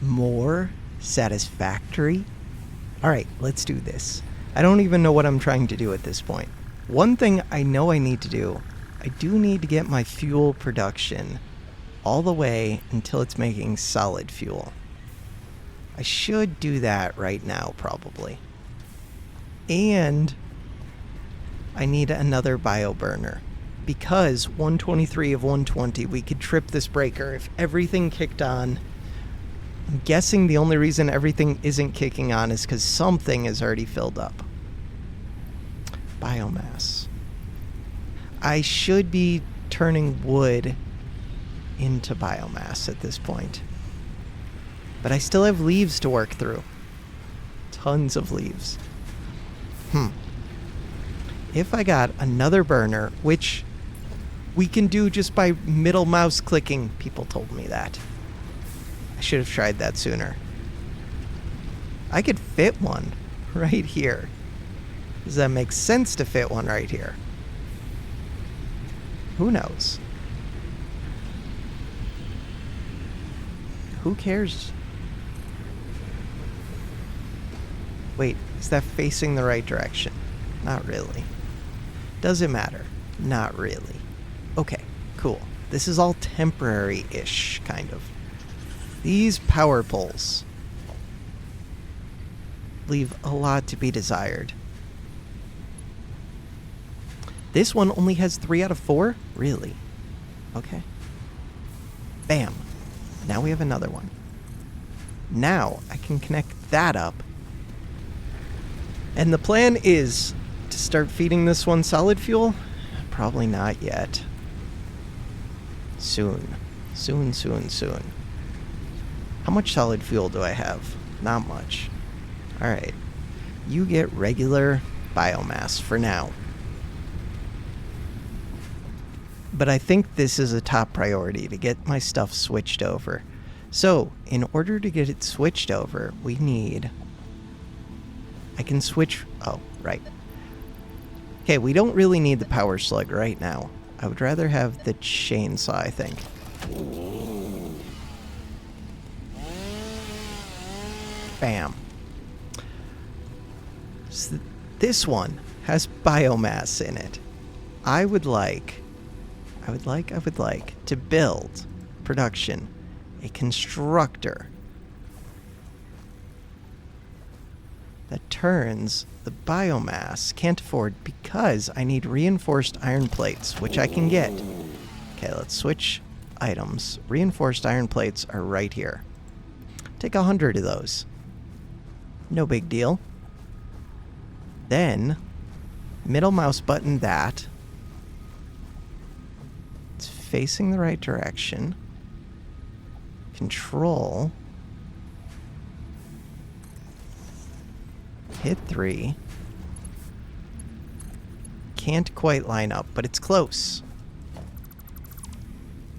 More Satisfactory? Alright, let's do this. I don't even know what I'm trying to do at this point. One thing I know I need to do, I do need to get my fuel production all the way until it's making solid fuel. I should do that right now, probably. And I need another bioburner. Because 123 of 120, we could trip this breaker if everything kicked on. I'm guessing the only reason everything isn't kicking on is because something is already filled up. Biomass. I should be turning wood into biomass at this point. But I still have leaves to work through. Tons of leaves. If I got another burner, which we can do just by middle mouse clicking, people told me that. I should have tried that sooner. I could fit one right here. Does that make sense to fit one right here? Who knows? Who cares? Wait, is that facing the right direction? Not really. Does it matter? Not really. Okay, cool. This is all temporary-ish, kind of. These power poles leave a lot to be desired. This one only has 3 out of 4? Really? Okay. Bam. Now we have another one. Now I can connect that up. And the plan is to start feeding this one solid fuel? Probably not yet. Soon. Soon, soon, soon. How much solid fuel do I have? Not much. Alright. You get regular biomass for now. But I think this is a top priority to get my stuff switched over. So, in order to get it switched over, we need... I can switch... Oh, right. Okay, we don't really need the power slug right now. I would rather have the chainsaw, I think. Bam. So this one has biomass in it. I would like to build production a constructor that turns the biomass. Can't afford because I need reinforced iron plates, which I can get. Okay, let's switch items. Reinforced iron plates are right here. Take 100 of those. No big deal. Then, middle mouse button that. It's facing the right direction. Control. Hit 3. Can't quite line up, but it's close.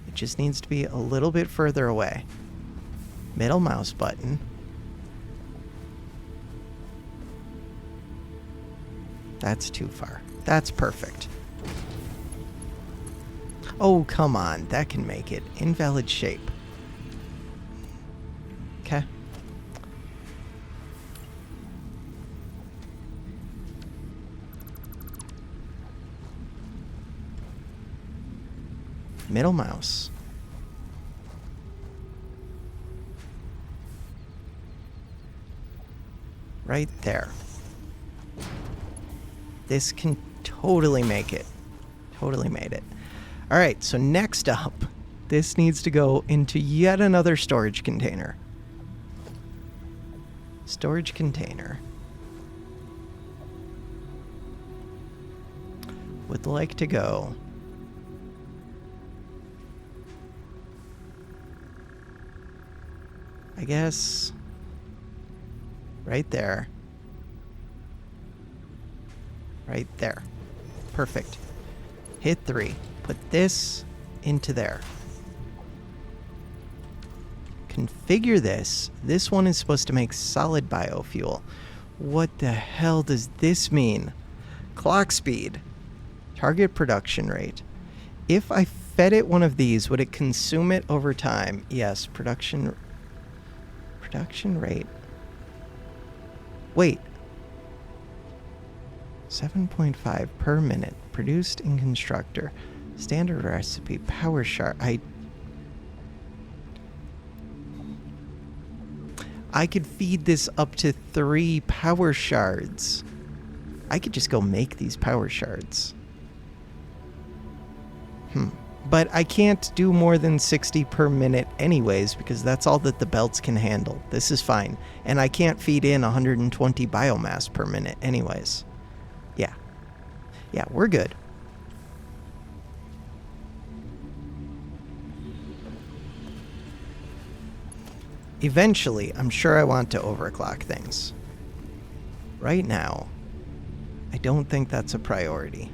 It just needs to be a little bit further away. Middle mouse button. That's too far. That's perfect. Oh, come on. That can make it. Invalid shape. Okay. Middle mouse. Right there. This can totally make it. Totally made it. Alright, so next up, this needs to go into yet another storage container. Storage container. Would like to go... I guess... right there. Right there. Perfect. Hit 3. Put this into there. Configure this. This one is supposed to make solid biofuel. What the hell does this mean? Clock speed. Target production rate. If I fed it one of these, would it consume it over time? Yes, production... Production rate. Wait. 7.5 per minute. Produced in constructor. Standard recipe. Power shard. I could feed this up to 3 power shards. I could just go make these power shards. But I can't do more than 60 per minute anyways, because that's all that the belts can handle. This is fine. And I can't feed in 120 biomass per minute anyways. Yeah. Yeah, we're good. Eventually, I'm sure I want to overclock things. Right now, I don't think that's a priority.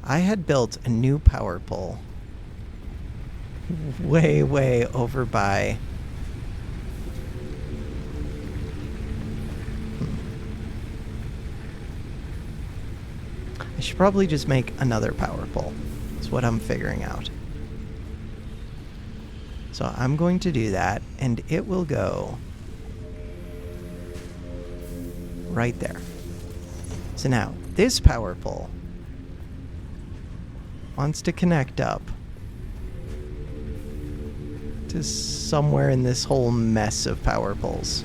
I had built a new power pole way over by... I should probably just make another power pole. That's what I'm figuring out. So I'm going to do that, and it will go right there. So now, this power pole wants to connect up to somewhere in this whole mess of power poles.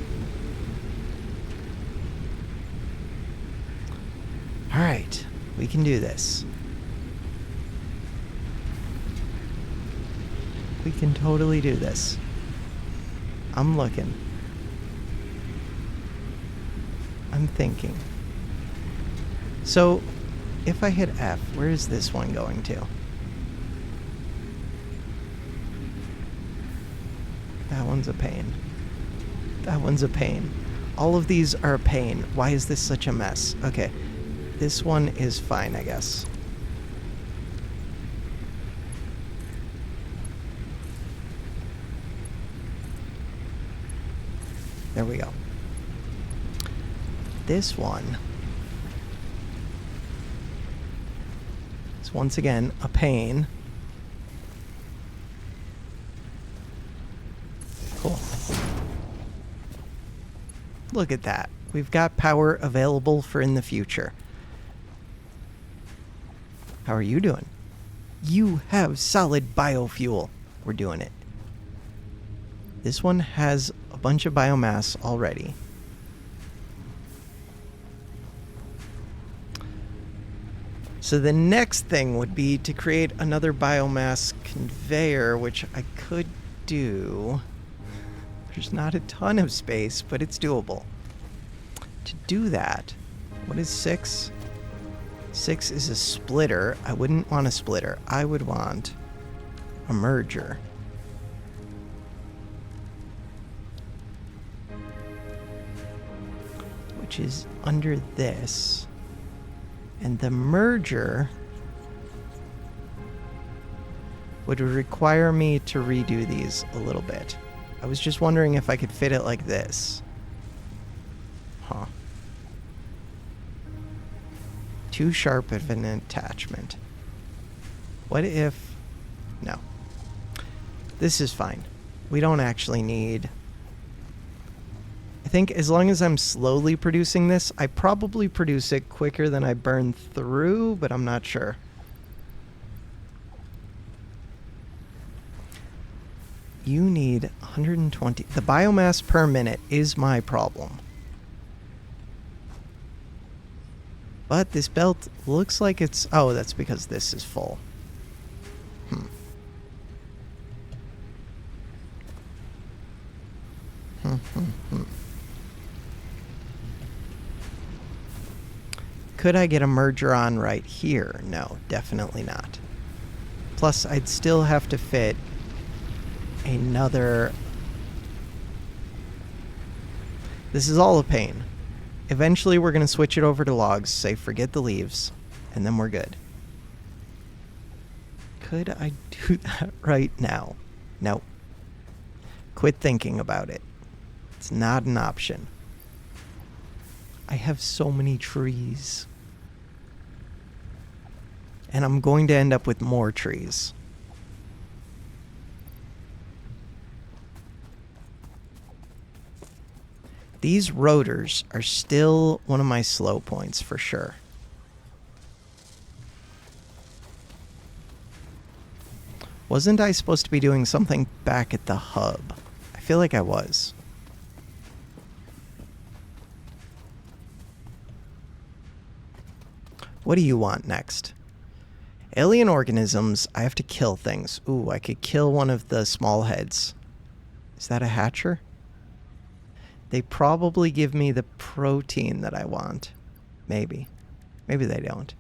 All right, we can do this. We can totally do this. I'm looking. I'm thinking. So, if I hit F, where is this one going to? That one's a pain. That one's a pain. All of these are a pain. Why is this such a mess? Okay. This one is fine, I guess. There we go. This one is once again a pain. Cool. Look at that. We've got power available for in the future. How are you doing? You have solid biofuel. We're doing it. This one has a bunch of biomass already. So the next thing would be to create another biomass conveyor, which I could do. There's not a ton of space, but it's doable. To do that, what is 6? 6 is a splitter. I wouldn't want a splitter. I would want a merger. Which is under this. And the merger would require me to redo these a little bit. I was just wondering if I could fit it like this. Huh. Too sharp of an attachment. What if... No. This is fine. We don't actually need... I think as long as I'm slowly producing this, I probably produce it quicker than I burn through, but I'm not sure. You need 120. The biomass per minute is my problem. But this belt looks like it's... Oh, that's because this is full. Could I get a merger on right here? No, definitely not. Plus, I'd still have to fit another... This is all a pain. Eventually, we're going to switch it over to logs, say forget the leaves, and then we're good. Could I do that right now? No. Quit thinking about it. It's not an option. I have so many trees. And I'm going to end up with more trees. These rotors are still one of my slow points for sure. Wasn't I supposed to be doing something back at the hub? I feel like I was. What do you want next? Alien organisms, I have to kill things. Ooh, I could kill one of the small heads. Is that a hatcher? They probably give me the protein that I want. Maybe. Maybe they don't.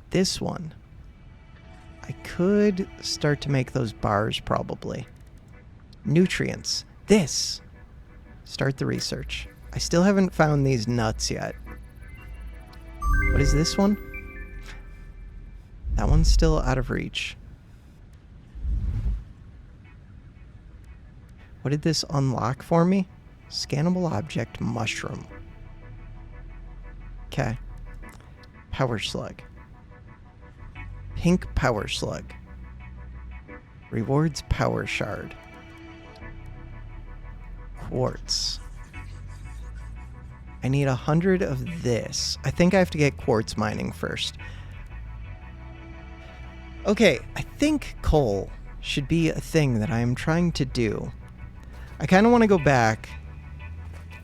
This one. I could start to make those bars probably. Nutrients. This. Start the research. I still haven't found these nuts yet. What is this one? That one's still out of reach. What did this unlock for me? Scannable object mushroom. Okay. Power slug. Pink power slug. Rewards power shard. Quartz. I need 100 of this. I think I have to get quartz mining first. Okay, I think coal should be a thing that I am trying to do. I kind of want to go back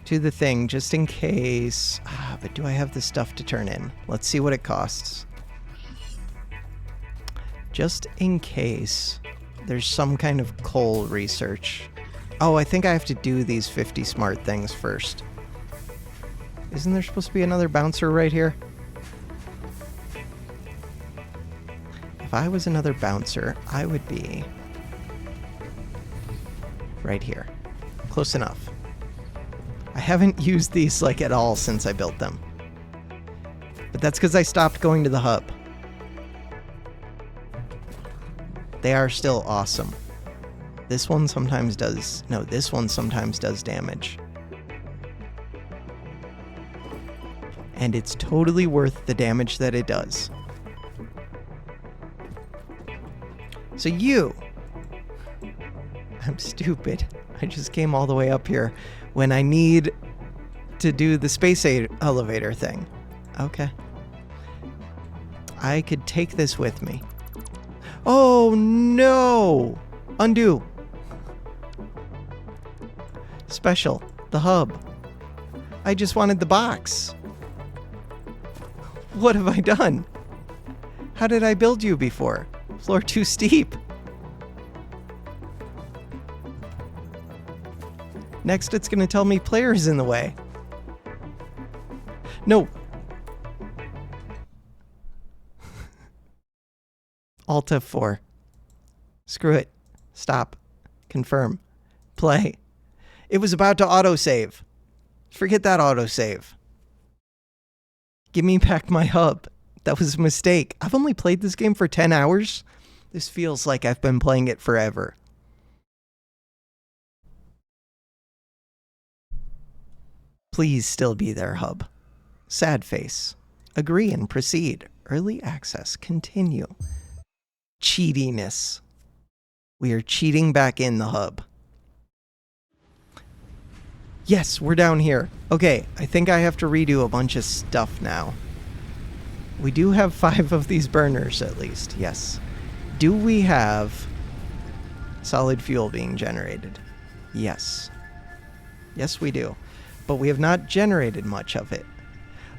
to the thing just in case. But do I have the stuff to turn in? Let's see what it costs. Just in case there's some kind of coal research. Oh, I think I have to do these 50 smart things first. Isn't there supposed to be another bouncer right here? If I was another bouncer, I would be right here. Close enough. I haven't used these like at all since I built them. But that's because I stopped going to the hub. They are still awesome. This one sometimes does... No, this one sometimes does damage. And it's totally worth the damage that it does. So you... I'm stupid. I just came all the way up here when I need to do the space elevator thing. Okay. I could take this with me. Oh no! Undo. Special. The hub. I just wanted the box. What have I done? How did I build you before? Floor too steep. Next, it's going to tell me players in the way. No. Alt F4. Screw it. Stop. Confirm. Play. It was about to autosave. Forget that autosave. Give me back my hub. That was a mistake. I've only played this game for 10 hours. This feels like I've been playing it forever. Please still be there, hub. Sad face. Agree and proceed. Early access. Continue. Cheatiness. We are cheating back in the hub. Yes, we're down here. Okay, I think I have to redo a bunch of stuff now. We do have 5 of these burners at least, yes. Do we have solid fuel being generated? Yes. Yes, we do. But we have not generated much of it.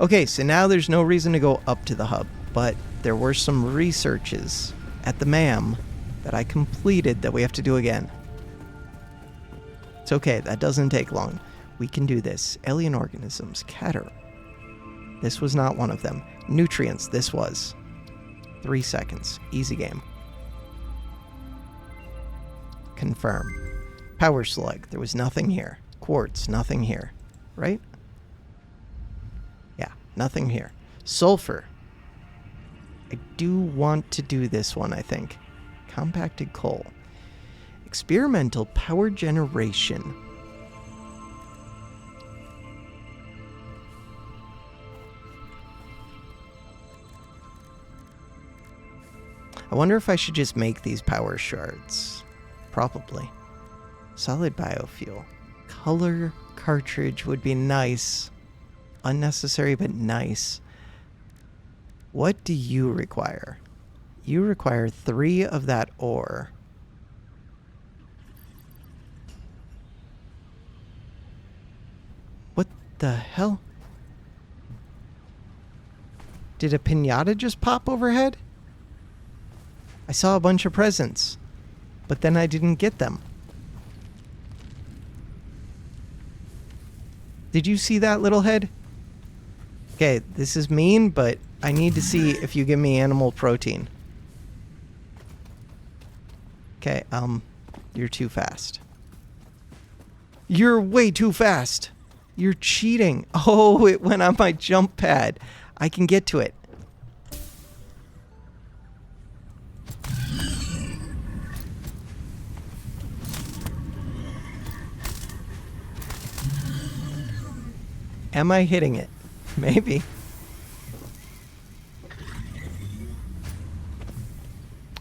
Okay, so now there's no reason to go up to the hub, but there were some researches at the MAM that I completed that we have to do again. It's okay, that doesn't take long. We can do this. Alien organisms, Catter. This was not one of them. Nutrients, this was. 3 seconds. Easy game. Confirm. Power slug, there was nothing here. Quartz, nothing here. Right? Yeah, nothing here. Sulfur. I do want to do this one, I think. Compacted coal. Experimental power generation. I wonder if I should just make these power shards. Probably. Solid biofuel. color cartridge would be nice. Unnecessary, but nice. What do you require? You require 3 of that ore. What the hell? Did a piñata just pop overhead? I saw a bunch of presents, but then I didn't get them. Did you see that, little head? Okay, this is mean, but I need to see if you give me animal protein. Okay, you're too fast. You're way too fast. You're cheating. Oh, it went on my jump pad. I can get to it. Am I hitting it? Maybe.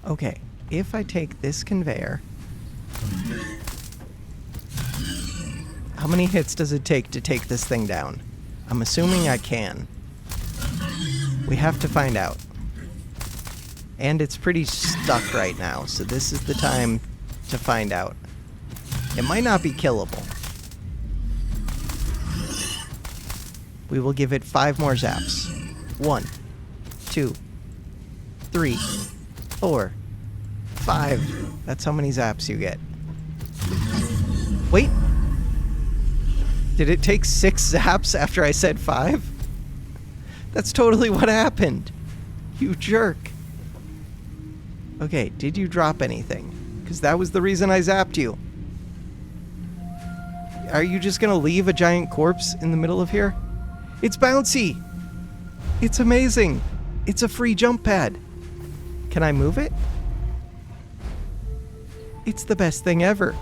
Okay, if I take this conveyor, how many hits does it take to take this thing down? I'm assuming I can. We have to find out. And it's pretty stuck right now, so this is the time to find out. It might not be killable. We will give it 5 more zaps. 1, 2, 3, 4, 5. That's how many zaps you get. Wait. Did it take 6 zaps after I said 5? That's totally what happened. You jerk. Okay, did you drop anything? Because that was the reason I zapped you. Are you just going to leave a giant corpse in the middle of here? It's bouncy. It's amazing. It's a free jump pad. Can I move it? It's the best thing ever.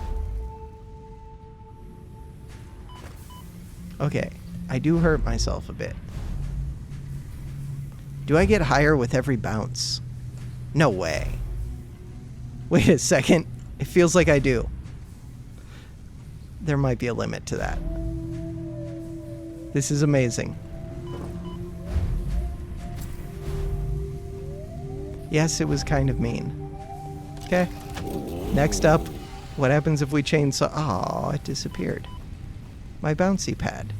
Okay, I do hurt myself a bit. Do I get higher with every bounce? No way. Wait a second. It feels like I do. There might be a limit to that. This is amazing. Yes, it was kind of mean. Okay. Next up, what happens if we chainsaw? Oh, it disappeared. My bouncy pad.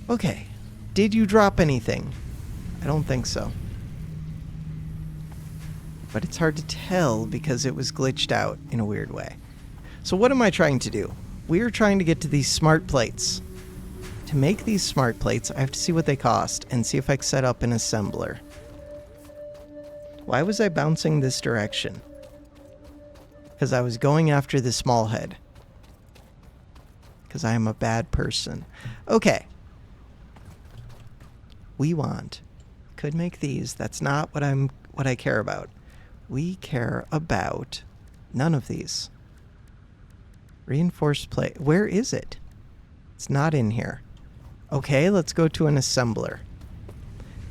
Okay. Did you drop anything? I don't think so. But it's hard to tell because it was glitched out in a weird way. So what am I trying to do? We're trying to get to these smart plates. To make these smart plates, I have to see what they cost and see if I can set up an assembler. Why was I bouncing this direction? Because I was going after the small head. Because I am a bad person. Okay. We want. Could make these. That's not what I care about. We care about none of these. Reinforced plate. Where is it? It's not in here. Okay, let's go to an assembler.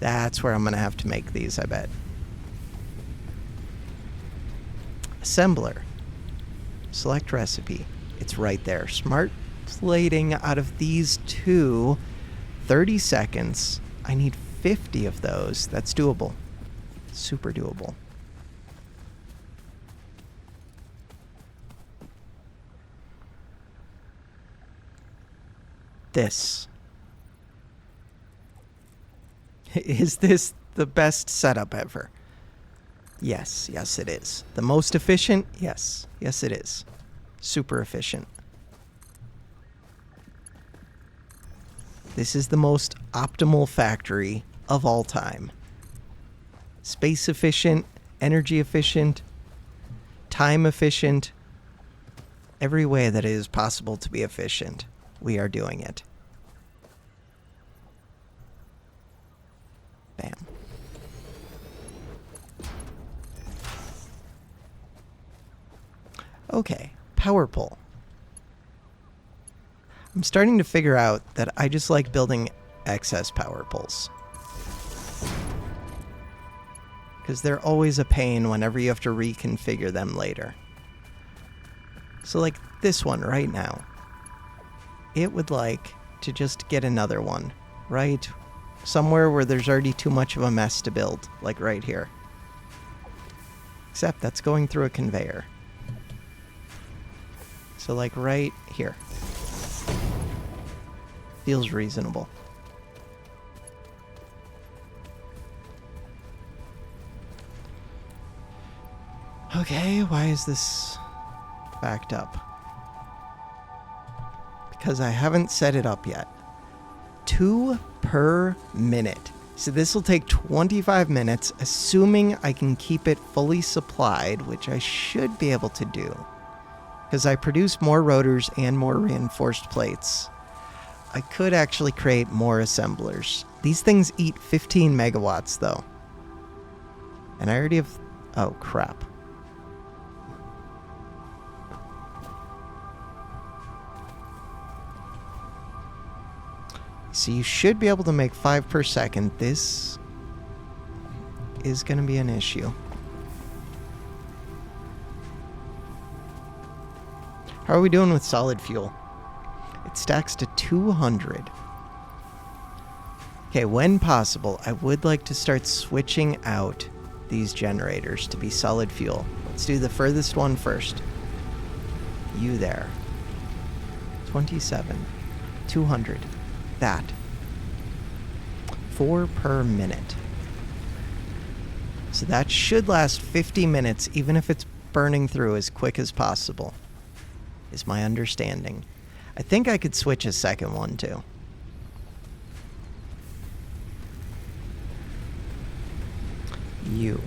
That's where I'm going to have to make these, I bet. Assembler. Select recipe. It's right there. Smart plating out of these 2. 30 seconds. I need 50 of those. That's doable. Super doable. This. Is this the best setup ever? Yes, yes it is. The most efficient? Yes, yes it is. Super efficient. This is the most optimal factory of all time. Space efficient, energy efficient, time efficient. Every way that it is possible to be efficient, we are doing it. Bam. Okay, power pole. I'm starting to figure out that I just like building excess power poles. Because they're always a pain whenever you have to reconfigure them later. So like this one right now, it would like to just get another one, right? Somewhere where there's already too much of a mess to build, like right here. Except that's going through a conveyor. So like right here. Feels reasonable. Okay, why is this backed up? Because I haven't set it up yet. 2 per minute. So this will take 25 minutes, assuming I can keep it fully supplied, which I should be able to do. Because I produce more rotors and more reinforced plates. I could actually create more assemblers. These things eat 15 megawatts, though. And I already have... Oh, crap. So you should be able to make 5 per second. This is going to be an issue. How are we doing with solid fuel? It stacks to 200. Okay, when possible, I would like to start switching out these generators to be solid fuel. Let's do the furthest one first. You there. 27. 200. That. 4 per minute. So that should last 50 minutes, even if it's burning through as quick as possible, is my understanding. I think I could switch a second one too. You.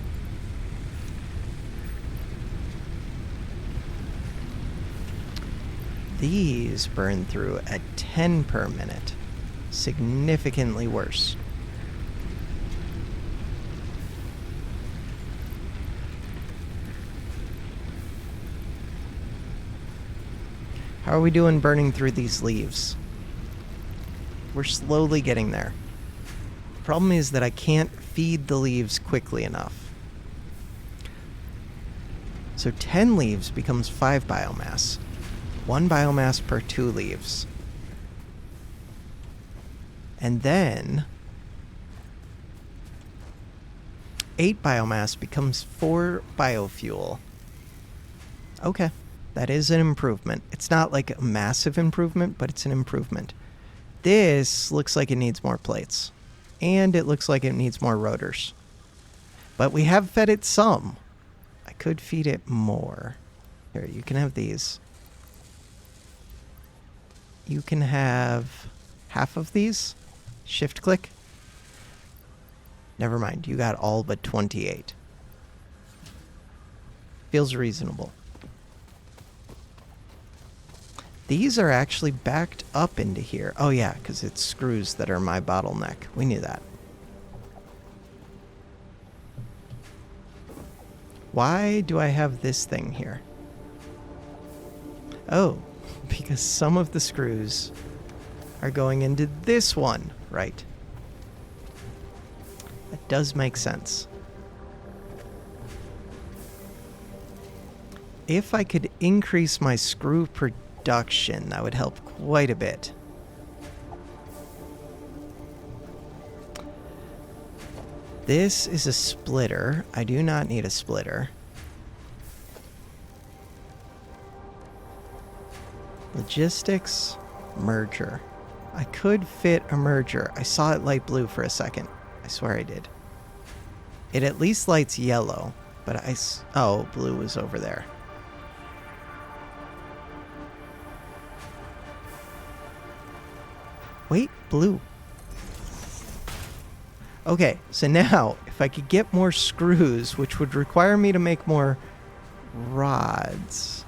These burn through at 10 per minute. Significantly worse. How are we doing burning through these leaves? We're slowly getting there. The problem is that I can't feed the leaves quickly enough. So 10 leaves becomes 5 biomass. 1 biomass per 2 leaves. And then 8 biomass becomes 4 biofuel. Okay, that is an improvement. It's not like a massive improvement, but it's an improvement. This looks like it needs more plates. And it looks like it needs more rotors. But we have fed it some. I could feed it more. Here, you can have these. You can have half of these. Shift click. Never mind, you got all but 28. Feels reasonable. These are actually backed up into here. Oh yeah, because it's screws that are my bottleneck. We knew that. Why do I have this thing here? Oh, because some of the screws are going into this one, right? That does make sense. If I could increase my screw production, that would help quite a bit. This is a splitter. I do not need a splitter. Logistics, merger. I could fit a merger. I saw it light blue for a second. I swear I did. It at least lights yellow, but oh, blue is over there. Wait, blue. Okay, so now, if I could get more screws, which would require me to make more rods.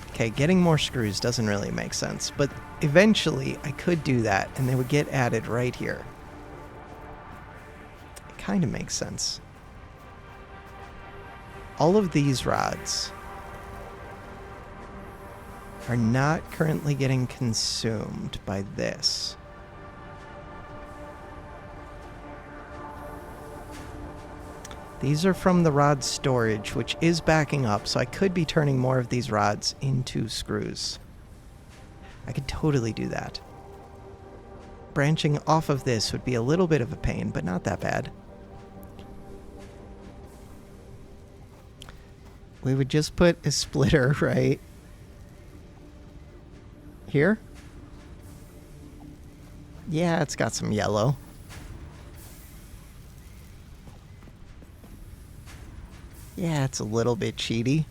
Okay, getting more screws doesn't really make sense, but eventually I could do that, and they would get added right here. It kind of makes sense. All of these rods are not currently getting consumed by this. These are from the rod storage, which is backing up, so I could be turning more of these rods into screws. I could totally do that. Branching off of this would be a little bit of a pain, but not that bad. We would just put a splitter right here. Yeah, it's got some yellow. Yeah, it's a little bit cheaty.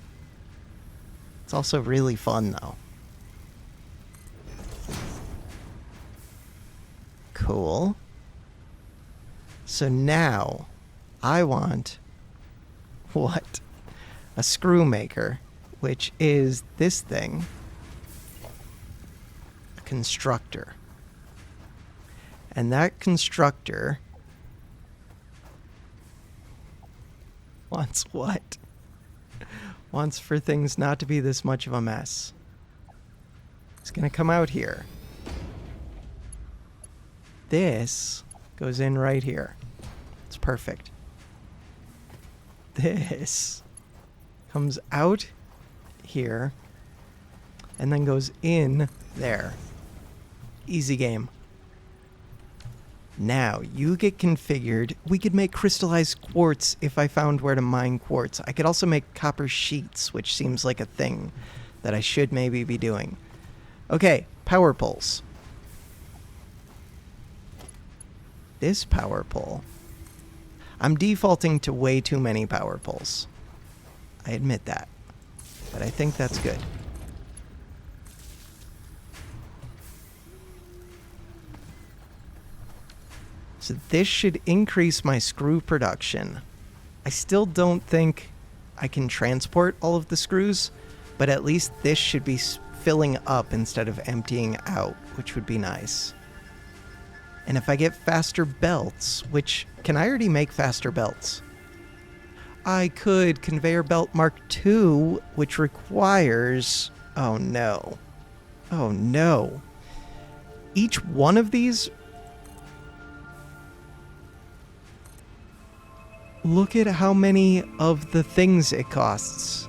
It's also really fun, though. Cool. So now, I want... what? A screw maker, which is this thing. A constructor. And that constructor... wants what? Wants for things not to be this much of a mess. It's gonna come out here. This goes in right here. It's perfect. This comes out here and then goes in there. Easy game. Now, you get configured. We could make crystallized quartz if I found where to mine quartz. I could also make copper sheets, which seems like a thing that I should maybe be doing. Okay, power poles. This power pole. I'm defaulting to way too many power poles. I admit that. But I think that's good. So this should increase my screw production. I still don't think I can transport all of the screws, but at least this should be filling up instead of emptying out, which would be nice. And if I get faster belts, which, can I already make faster belts? I could conveyor belt Mark II, which requires... oh no. Oh no. Each one of these... look at how many of the things it costs.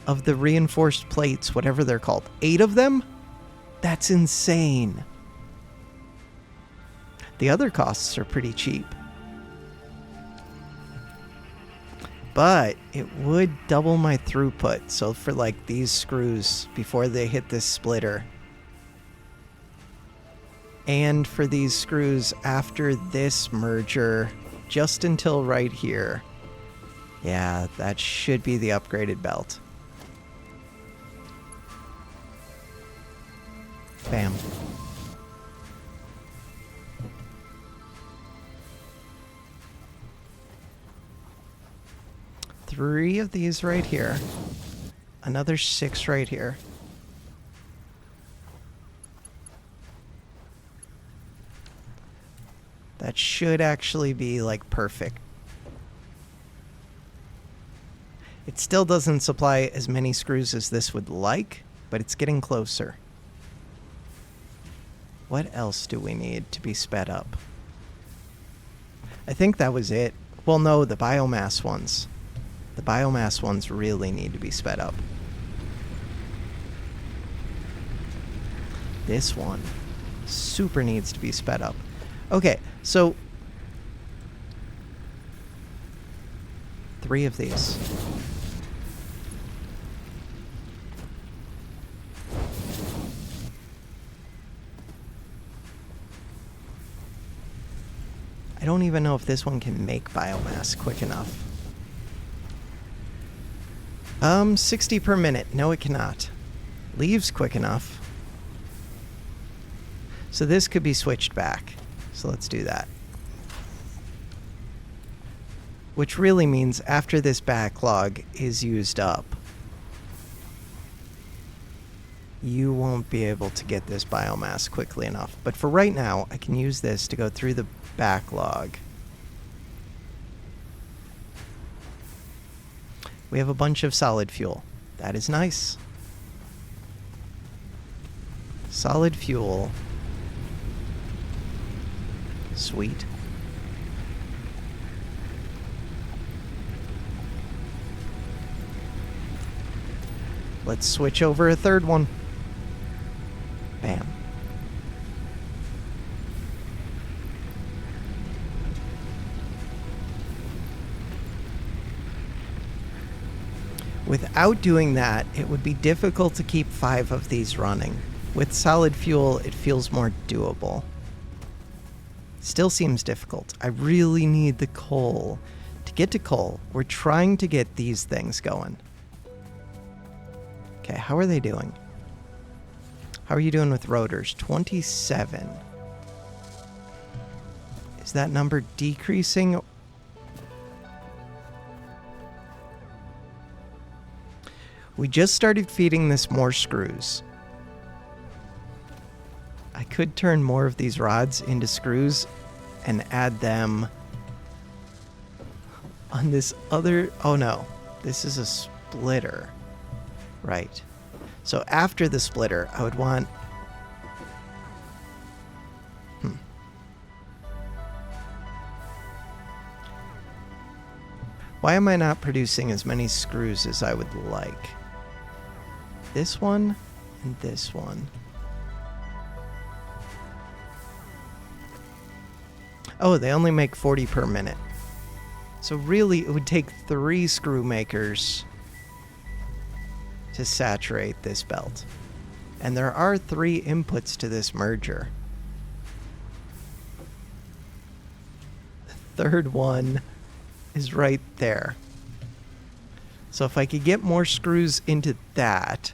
Of the reinforced plates, whatever they're called. 8 of them? That's insane. The other costs are pretty cheap. But it would double my throughput. So for like these screws before they hit this splitter. And for these screws after this merger, just until right here. Yeah, that should be the upgraded belt. Bam. Three of these right here. Another 6 right here. That should actually be, like, perfect. It still doesn't supply as many screws as this would like, but it's getting closer. What else do we need to be sped up? I think that was it. Well, no, the biomass ones. The biomass ones really need to be sped up. This one super needs to be sped up. Okay, so 3 of these. I don't even know if this one can make biomass quick enough. 60 per minute. No, it cannot. Leaves quick enough. So this could be switched back. So let's do that. Which really means after this backlog is used up, you won't be able to get this biomass quickly enough. But for right now, I can use this to go through the backlog. We have a bunch of solid fuel. That is nice. Solid fuel. Sweet. Let's switch over a third one. Bam. Without doing that, it would be difficult to keep 5 of these running. With solid fuel, it feels more doable. Still seems difficult. I really need the coal. To get to coal, we're trying to get these things going. Okay, how are they doing? How are you doing with rotors? 27. Is that number decreasing? We just started feeding this more screws. I could turn more of these rods into screws and add them on this other... Oh no, this is a splitter. Right. So after the splitter, I would want... Why am I not producing as many screws as I would like? This one and this one. Oh, they only make 40 per minute. So really, it would take 3 screw makers to saturate this belt. And there are 3 inputs to this merger. The third one is right there. So if I could get more screws into that...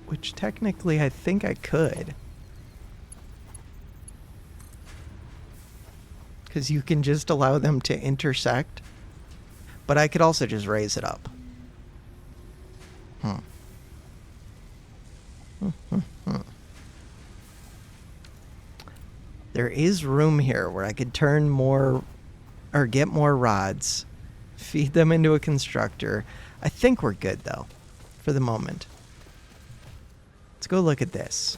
Which technically I think I could. Because you can just allow them to intersect. But I could also just raise it up. There is room here where I could turn more, or get more rods, feed them into a constructor. I think we're good though, for the moment. Let's go look at this.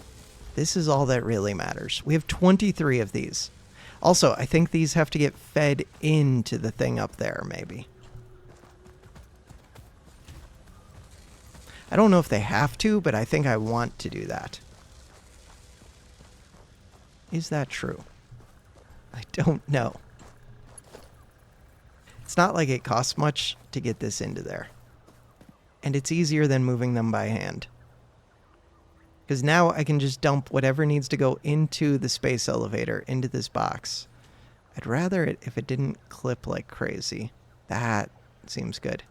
This is all that really matters. We have 23 of these. Also, I think these have to get fed into the thing up there, maybe. I don't know if they have to, but I think I want to do that. Is that true? I don't know. It's not like it costs much to get this into there. And it's easier than moving them by hand. Because now I can just dump whatever needs to go into the space elevator, into this box. I'd rather it if it didn't clip like crazy. That seems good.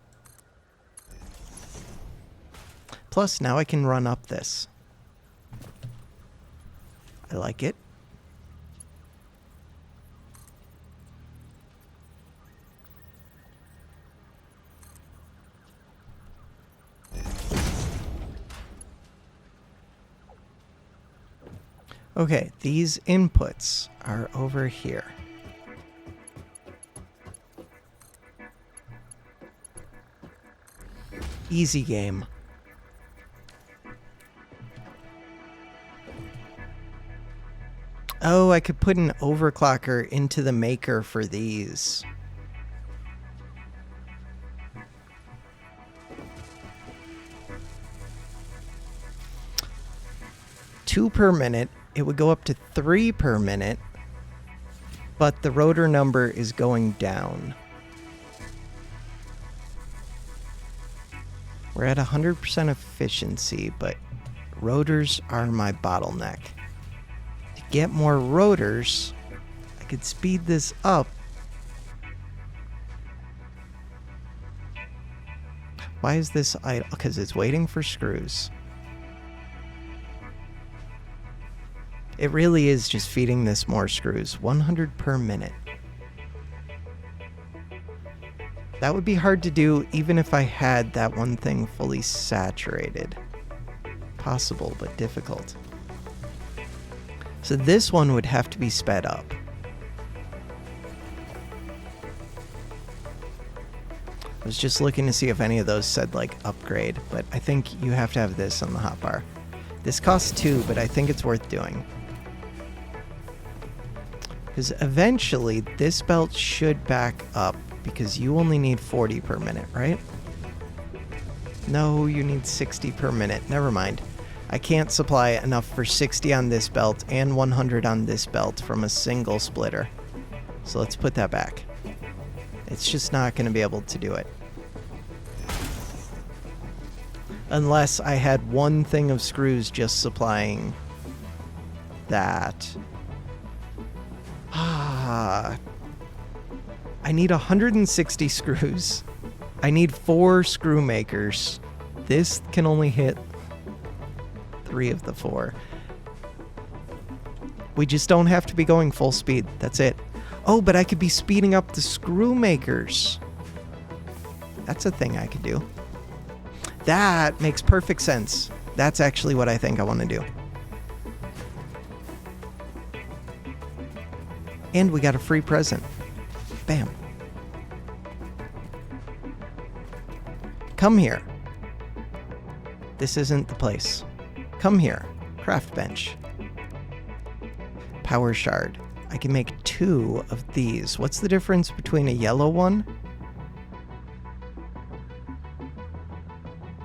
Plus, now I can run up this. I like it. Okay, these inputs are over here. Easy game. Oh, I could put an overclocker into the maker for these. Two per minute. It would go up to 3 per minute, but the rotor number is going down. We're at 100% efficiency, but rotors are my bottleneck. To get more rotors, I could speed this up. Why is this idle? Because it's waiting for screws. It really is just feeding this more screws. 100 per minute. That would be hard to do even if I had that one thing fully saturated. Possible, but difficult. So this one would have to be sped up. I was just looking to see if any of those said like upgrade, but I think you have to have this on the hotbar. This costs 2, but I think it's worth doing. Because eventually this belt should back up because you only need 40 per minute, right? No, you need 60 per minute. Never mind. I can't supply enough for 60 on this belt and 100 on this belt from a single splitter. So let's put that back. It's just not going to be able to do it. Unless I had one thing of screws just supplying that. I need 160 screws. I need 4 screw makers. This can only hit 3 of the 4. We just don't have to be going full speed. That's it. Oh, but I could be speeding up the screw makers. That's a thing I could do. That makes perfect sense. That's actually what I think I want to do. And we got a free present. Bam. Come here. This isn't the place. Come here. Craft bench. Power shard. I can make 2 of these. What's the difference between a yellow one?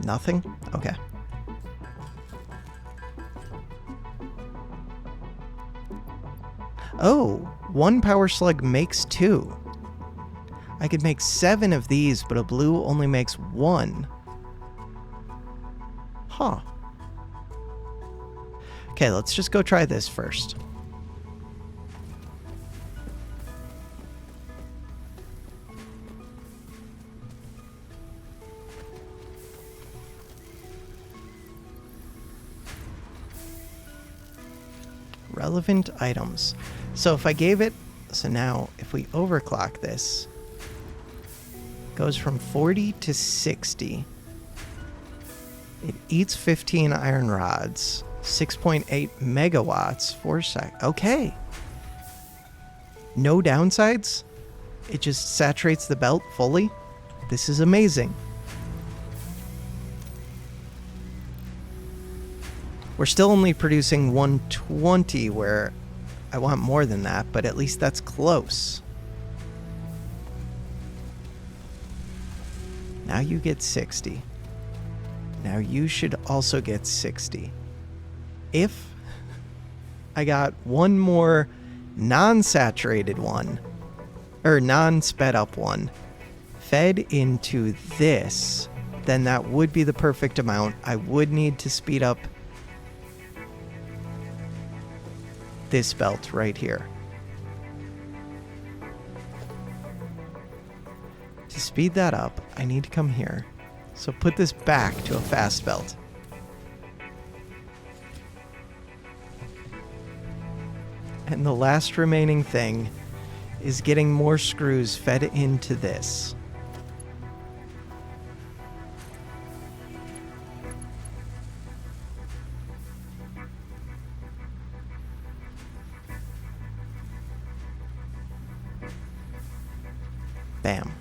Nothing? Okay. Oh, 1 power slug makes 2. I could make 7 of these, but a blue only makes 1. Huh. Okay, let's just go try this first. Relevant items. So if I gave it, so now if we overclock this, it goes from 40 to 60. It eats 15 iron rods, 6.8 megawatts, 4 sec. Okay. No downsides. It just saturates the belt fully. This is amazing. We're still only producing 120 where I want more than that, but at least that's close. Now you get 60. Now you should also get 60. If I got one more non-saturated one, or non-sped up one, fed into this, then that would be the perfect amount. I would need to speed up this belt right here. To speed that up, I need to come here. So put this back to a fast belt. And the last remaining thing is getting more screws fed into this. Bam.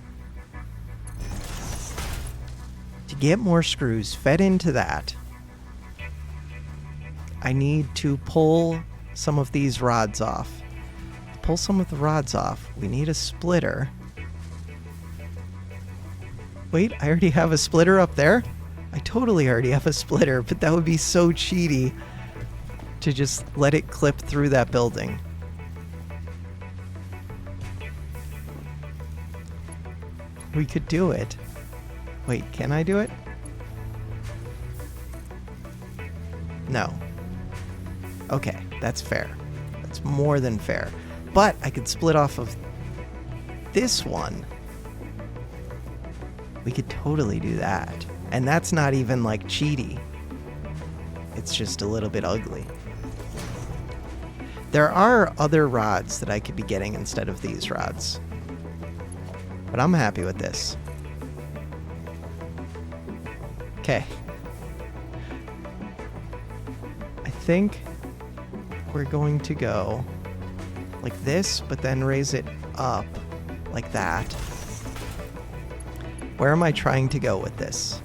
To get more screws fed into that, I need to pull some of these rods off. To pull some of the rods off, we need a splitter. Wait, I already have a splitter up there? I totally already have a splitter, but that would be so cheaty to just let it clip through that building. We could do it. Wait, can I do it? No. Okay, that's fair. That's more than fair. But I could split off of this one. We could totally do that. And that's not even like cheaty. It's just a little bit ugly. There are other rods that I could be getting instead of these rods. But I'm happy with this. Okay. I think we're going to go like this, but then raise it up like that. Where am I trying to go with this?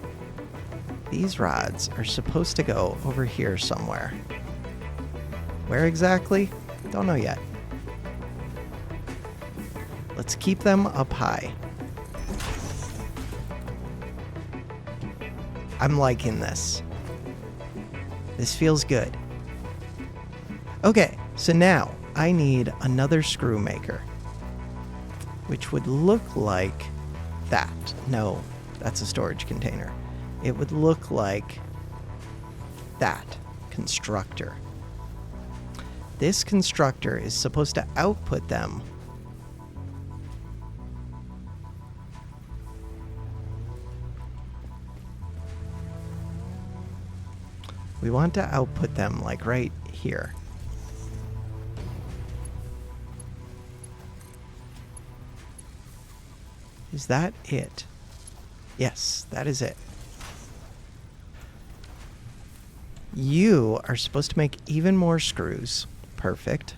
These rods are supposed to go over here somewhere. Where exactly? Don't know yet. Let's keep them up high. I'm liking this. This feels good. Okay, so now I need another screw maker, which would look like that. No, that's a storage container. It would look like that constructor. This constructor is supposed to output them. We want to output them like right here. Is that it? Yes, that is it. You are supposed to make even more screws. Perfect.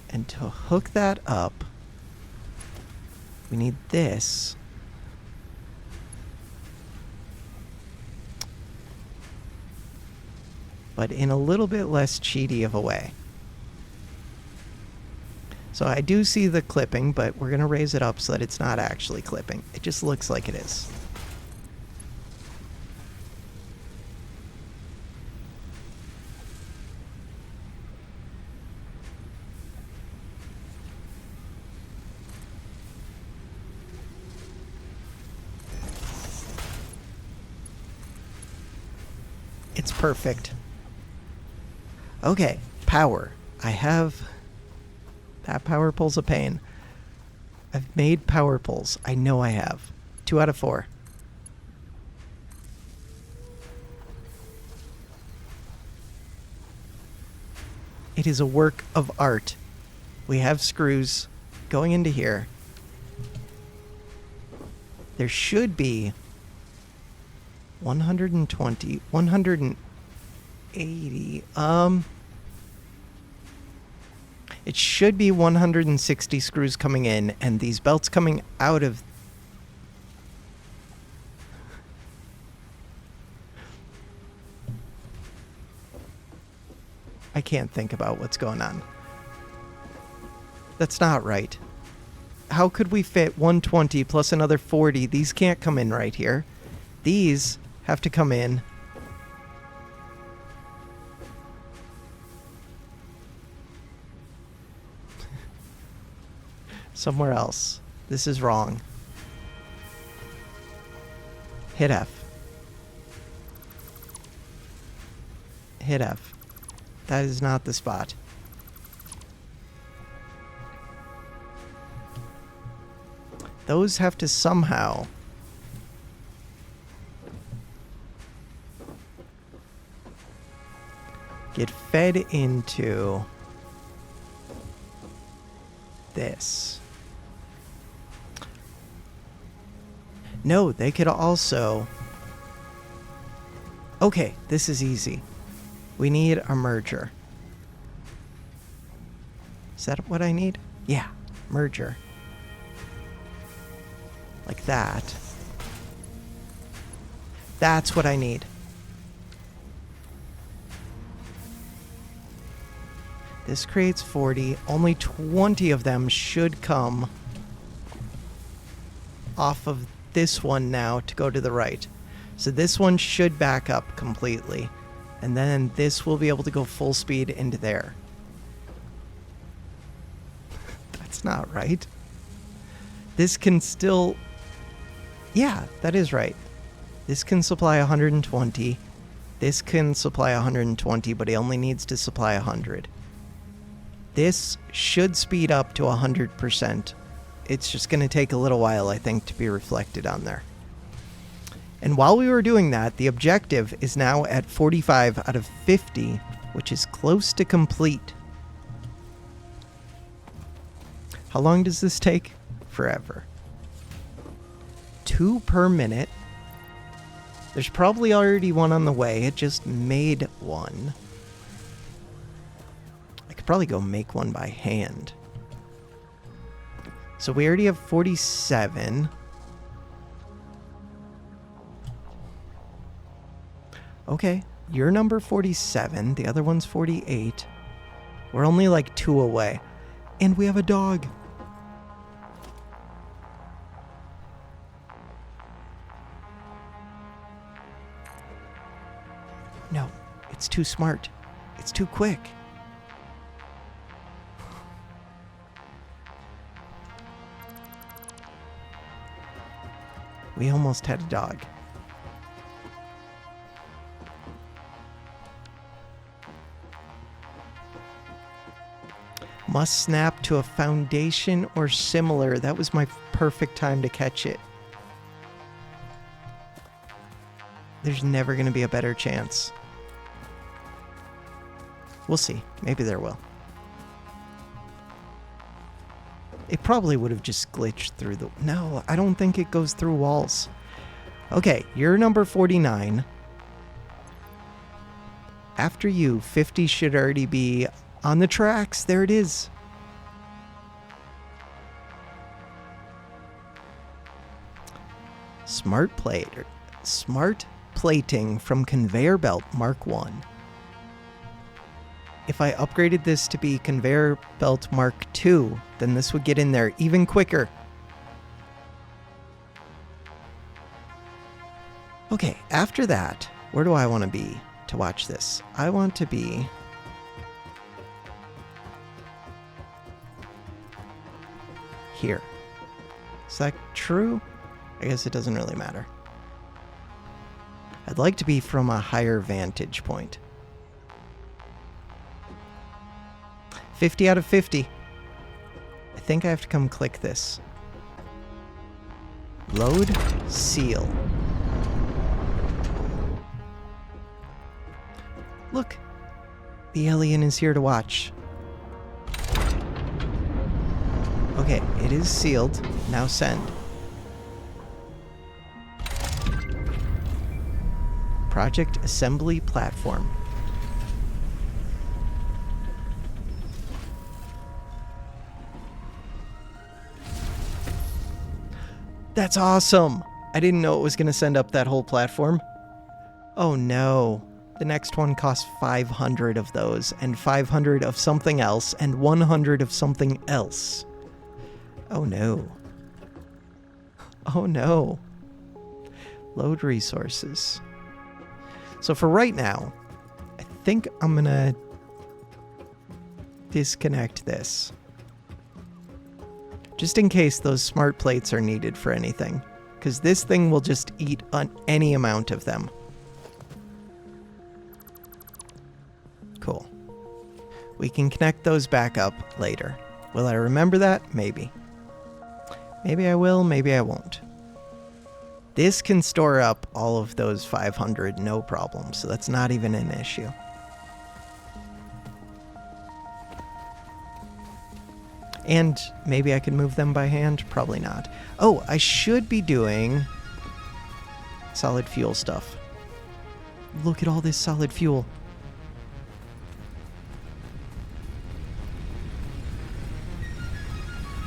And to hook that up, we need this. But in a little bit less cheaty of a way. So I do see the clipping, but we're going to raise it up so that it's not actually clipping. It just looks like it is. It's perfect. Okay, power. I have... That power pull's a pain. I've made power pulls. I know I have. 2 out of 4. It is a work of art. We have screws going into here. There should be 120, 180. It should be 160 screws coming in, and these belts coming out of... I can't think about what's going on. That's not right. How could we fit 120 plus another 40? These can't come in right here. These have to come in. Somewhere else. This is wrong. Hit F. Hit F. That is not the spot. Those have to somehow... get fed into... this. No, they could also... Okay, this is easy. We need a merger. Is that what I need? Yeah, merger. Like that. That's what I need. This creates 40. Only 20 of them should come off of this one now to go to the right. So this one should back up completely. And then this will be able to go full speed into there. That's not right. This can still... Yeah, that is right. This can supply 120. This can supply 120, but it only needs to supply 100. This should speed up to 100%. It's just going to take a little while, I think, to be reflected on there. And while we were doing that, the objective is now at 45 out of 50, which is close to complete. How long does this take? Forever. 2 per minute. There's probably already one on the way. It just made one. I could probably go make one by hand. So we already have 47. Okay, you're number 47. The other one's 48. We're only like 2 away. And we have a dog. No, it's too smart. It's too quick. We almost had a dog. Must snap to a foundation or similar. That was my perfect time to catch it. There's never going to be a better chance. We'll see. Maybe there will. It probably would have just glitched through the... No, I don't think it goes through walls. Okay, you're number 49. After you, 50 should already be on the tracks. There it is. Smart plate. Smart plating from conveyor belt Mark 1. If I upgraded this to be conveyor belt Mark 2, then this would get in there even quicker. Okay, after that, where do I want to be to watch this? I want to be... here. Is that true? I guess it doesn't really matter. I'd like to be from a higher vantage point. 50 out of 50. I think I have to come click this. Load, seal. Look, the alien is here to watch. Okay, it is sealed. Now send. Project assembly platform. That's awesome! I didn't know it was going to send up that whole platform. Oh no. The next one costs 500 of those, and 500 of something else, and 100 of something else. Oh no. Oh no. Load resources. So for right now, I think I'm going to disconnect this. Just in case those smart plates are needed for anything. Because this thing will just eat on any amount of them. Cool. We can connect those back up later. Will I remember that? Maybe. Maybe I will, maybe I won't. This can store up all of those 500, no problem, so that's not even an issue. And maybe I can move them by hand? Probably not. Oh, I should be doing solid fuel stuff. Look at all this solid fuel.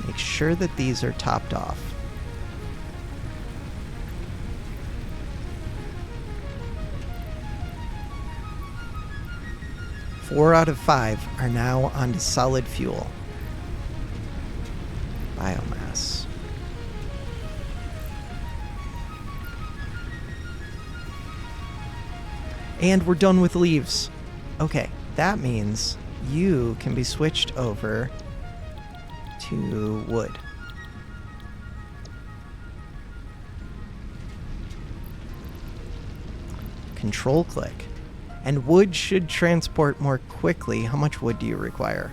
Make sure that these are topped off. Four out of 5 are now onto solid fuel. Biomass. And we're done with leaves. Okay, that means you can be switched over to wood. Control click. And wood should transport more quickly. How much wood do you require?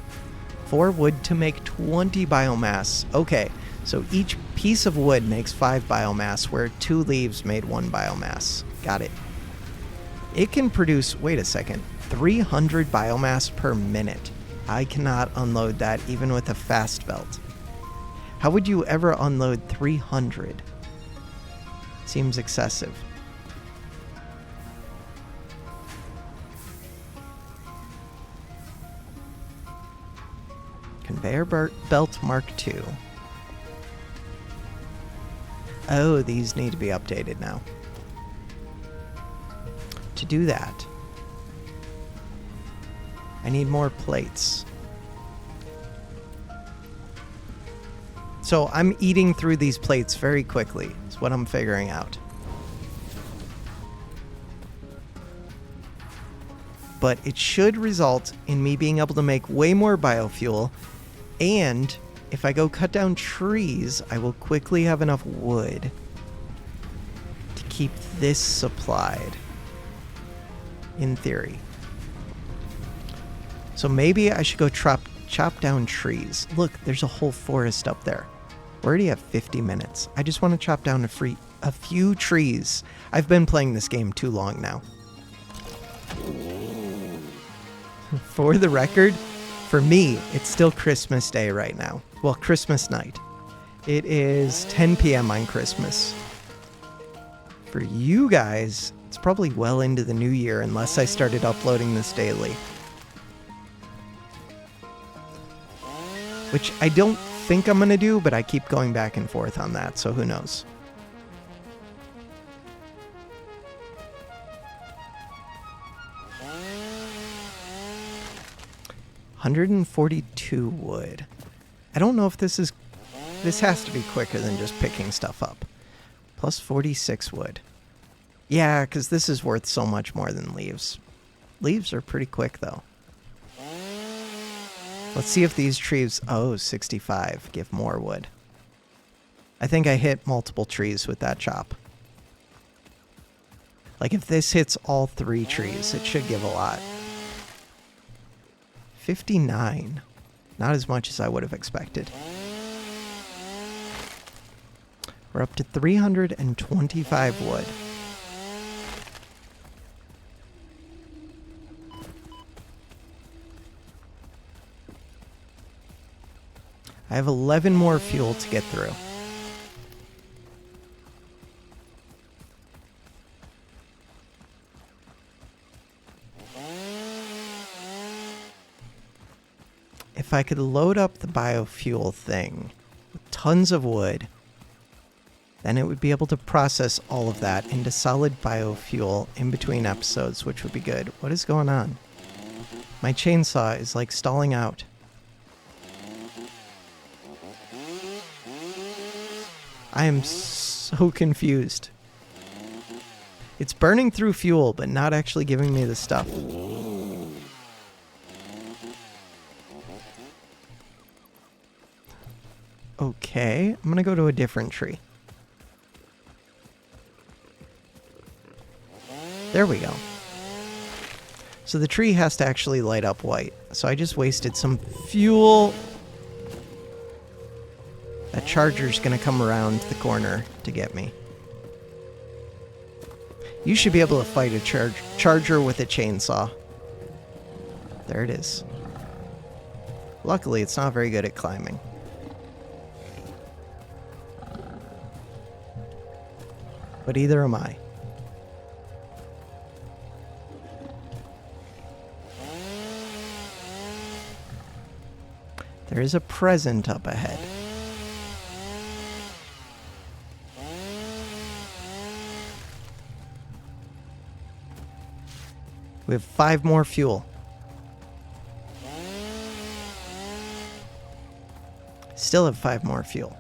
4 wood to make 20 biomass. Okay, so each piece of wood makes 5 biomass, where 2 leaves made 1 biomass. Got it. It can produce, wait a second, 300 biomass per minute. I cannot unload that even with a fast belt. How would you ever unload 300? Seems excessive. Conveyor belt Mark 2. Oh, these need to be updated now. To do that, I need more plates. So I'm eating through these plates very quickly, is what I'm figuring out. but it should result in me being able to make way more biofuel, and if I go cut down trees, I will quickly have enough wood to keep this supplied, in theory. So maybe I should go chop down trees. Look, there's a whole forest up there. We're already at 50 minutes. I just want to chop down a few trees. I've been playing this game too long now. For the record, for me, it's still Christmas Day right now. Well, Christmas night. It is 10 p.m. on Christmas. For you guys, it's probably well into the new year unless I started uploading this daily. Which I don't think I'm going to do, but I keep going back and forth on that, so who knows. $142 wood. I don't know if this has to be quicker than just picking stuff up. Plus 46 wood. Yeah, because this is worth so much more than leaves. Leaves are pretty quick, though. Let's see if these trees... Oh, 65. Give more wood. I think I hit multiple trees with that chop. Like, if this hits all 3 trees, it should give a lot. 59. Not as much as I would have expected. We're up to 325 wood. I have 11 more fuel to get through. If I could load up the biofuel thing with tons of wood, then it would be able to process all of that into solid biofuel in between episodes, which would be good. What is going on? My chainsaw is like stalling out. I am so confused. It's burning through fuel, but not actually giving me the stuff. Okay, I'm gonna go to a different tree. There we go. So the tree has to actually light up white. So I just wasted some fuel. That charger's gonna come around the corner to get me. You should be able to fight a charger with a chainsaw. There it is. Luckily, it's not very good at climbing. But either am I. There is a present up ahead. We have 5 more fuel. Still have 5 more fuel.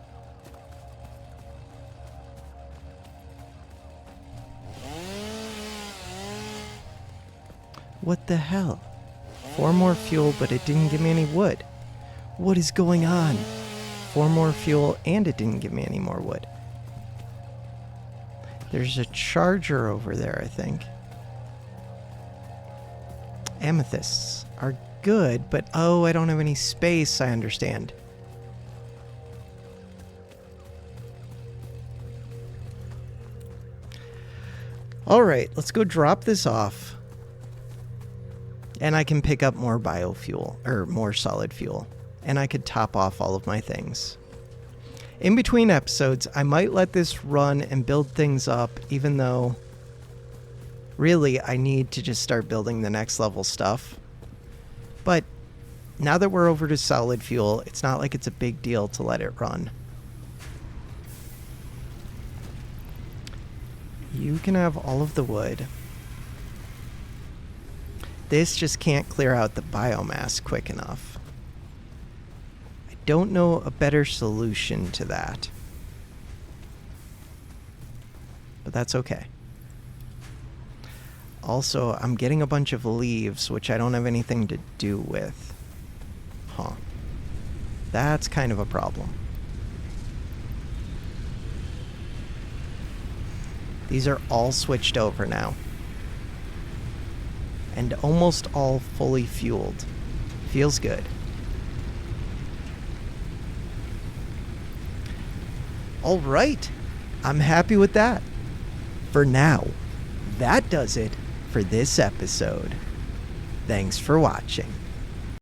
What the hell? 4 more fuel, but it didn't give me any wood. What is going on? 4 more fuel, and it didn't give me any more wood. There's a charger over there, I think. Amethysts are good, but oh, I don't have any space, I understand. Alright, let's go drop this off. And I can pick up more biofuel, or more solid fuel. And I could top off all of my things. In between episodes, I might let this run and build things up, even though really I need to just start building the next level stuff. But now that we're over to solid fuel, it's not like it's a big deal to let it run. You can have all of the wood. This just can't clear out the biomass quick enough. I don't know a better solution to that. But that's okay. Also, I'm getting a bunch of leaves, which I don't have anything to do with. Huh. That's kind of a problem. These are all switched over now. And almost all fully fueled. Feels good. All right. I'm happy with that. For now, that does it for this episode. Thanks for watching.